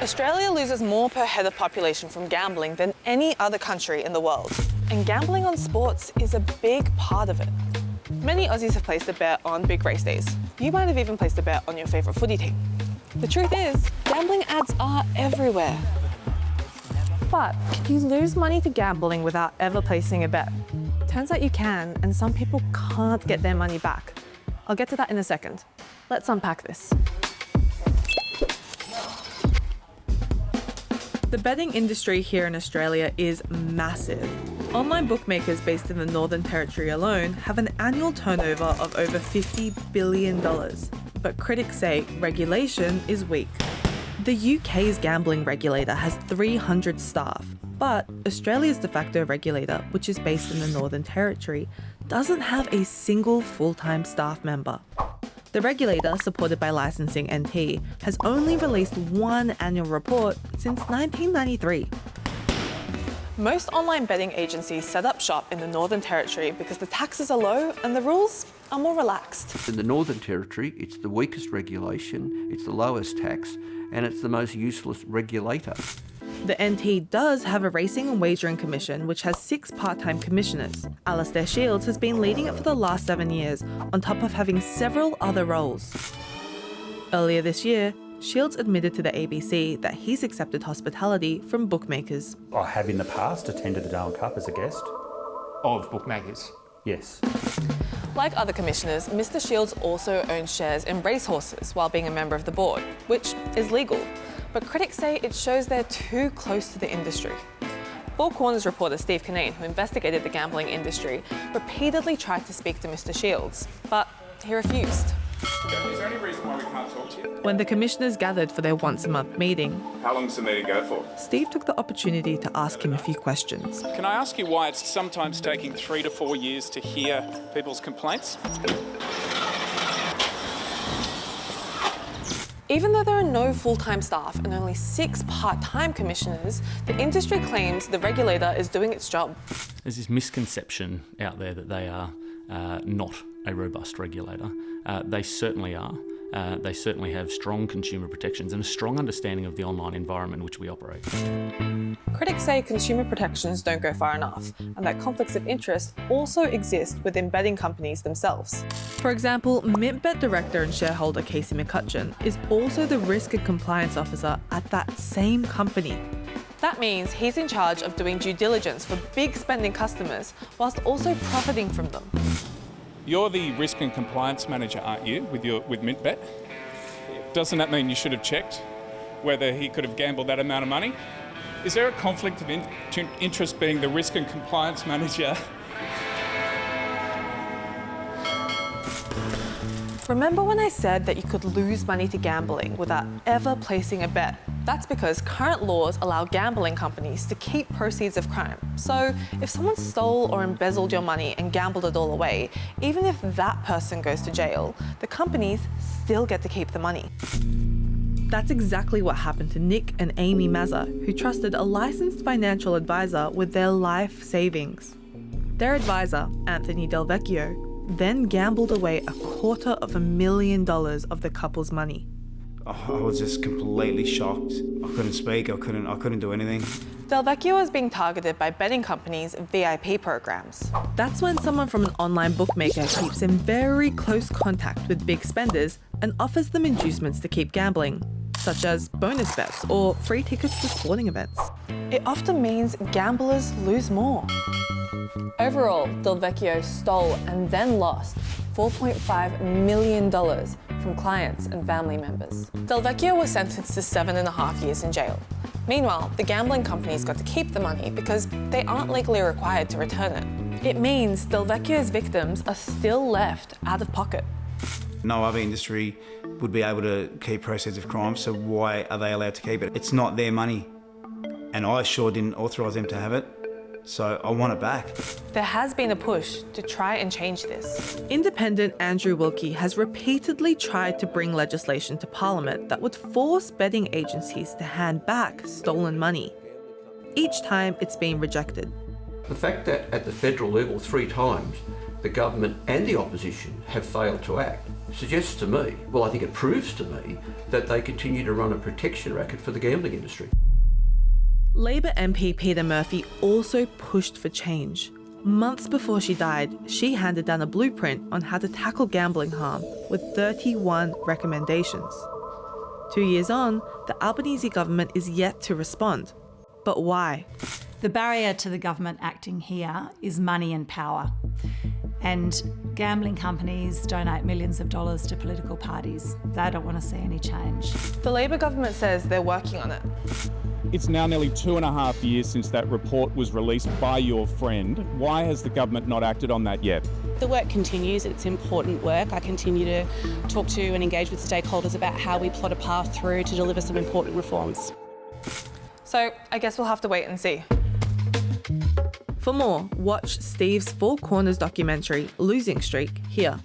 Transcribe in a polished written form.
Australia loses more per head of population from gambling than any other country in the world. And gambling on sports is a big part of it. Many Aussies have placed a bet on big race days. You might have even placed a bet on your favourite footy team. The truth is, gambling ads are everywhere. But can you lose money to gambling without ever placing a bet? Turns out you can, and some people can't get their money back. I'll get to that in a second. Let's unpack this. The betting industry here in Australia is massive. Online bookmakers based in the Northern Territory alone have an annual turnover of over $50 billion. But critics say regulation is weak. The UK's gambling regulator has 300 staff, but Australia's de facto regulator, which is based in the Northern Territory, doesn't have a single full-time staff member. The regulator, supported by Licensing NT, has only released one annual report since 1993. Most online betting agencies set up shop in the Northern Territory because the taxes are low and the rules are more relaxed. In the Northern Territory, it's the weakest regulation, it's the lowest tax, and it's the most useless regulator. The NT does have a racing and wagering commission which has 6 part-time commissioners. Alastair Shields has been leading it for the last 7 years, on top of having several other roles. Earlier this year, Shields admitted to the ABC that he's accepted hospitality from bookmakers. I have in the past attended the Darwin Cup as a guest. Of bookmakers? Yes. Like other commissioners, Mr. Shields also owns shares in racehorses while being a member of the board, which is legal. But critics say it shows they're too close to the industry. Four Corners reporter Steve Cannane, who investigated the gambling industry, repeatedly tried to speak to Mr. Shields, but he refused. Is there any reason why we can't talk to you? When the commissioners gathered for their once-a-month meeting, How long does the meeting go for? Steve took the opportunity to ask him a few questions. Can I ask you why it's sometimes taking 3 to 4 years to hear people's complaints? Even though there are no full-time staff and only 6 part-time commissioners, the industry claims the regulator is doing its job. There's this misconception out there that they are not a robust regulator. They certainly are. They certainly have strong consumer protections and a strong understanding of the online environment in which we operate. Critics say consumer protections don't go far enough, and that conflicts of interest also exist within betting companies themselves. For example, MintBet director and shareholder Casey McCutcheon is also the risk and compliance officer at that same company. That means he's in charge of doing due diligence for big spending customers, whilst also profiting from them. You're the risk and compliance manager, aren't you, with MintBet? Doesn't that mean you should have checked whether he could have gambled that amount of money? Is there a conflict of interest being the risk and compliance manager? Remember when I said that you could lose money to gambling without ever placing a bet? That's because current laws allow gambling companies to keep proceeds of crime. So if someone stole or embezzled your money and gambled it all away, even if that person goes to jail, the companies still get to keep the money. That's exactly what happened to Nick and Amy Mazza, who trusted a licensed financial advisor with their life savings. Their advisor, Anthony Del Vecchio, then gambled away $250,000 of the couple's money. I was just completely shocked. I couldn't speak, I couldn't do anything. Del Vecchio is being targeted by betting companies' VIP programs. That's when someone from an online bookmaker keeps in very close contact with big spenders and offers them inducements to keep gambling, such as bonus bets or free tickets to sporting events. It often means gamblers lose more. Overall, Del Vecchio stole and then lost $4.5 million from clients and family members. Del Vecchio was sentenced to 7.5 years in jail. Meanwhile, the gambling companies got to keep the money because they aren't legally required to return it. It means Del Vecchio's victims are still left out of pocket. No other industry would be able to keep proceeds of crime, so why are they allowed to keep it? It's not their money, and I sure didn't authorise them to have it. So I want it back. There has been a push to try and change this. Independent Andrew Wilkie has repeatedly tried to bring legislation to Parliament that would force betting agencies to hand back stolen money. Each time it's been rejected. The fact that at the federal level 3 times the government and the opposition have failed to act suggests to me, well, I think it proves to me, that they continue to run a protection racket for the gambling industry. Labor MP Peter Murphy also pushed for change. Months before she died, she handed down a blueprint on how to tackle gambling harm with 31 recommendations. 2 years on, the Albanese government is yet to respond. But why? The barrier to the government acting here is money and power. And gambling companies donate millions of dollars to political parties. They don't want to see any change. The Labor government says they're working on it. It's now nearly 2.5 years since that report was released by your friend. Why has the government not acted on that yet? The work continues, it's important work. I continue to talk to and engage with stakeholders about how we plot a path through to deliver some important reforms. So I guess we'll have to wait and see. For more, watch Steve's Four Corners documentary, Losing Streak, here.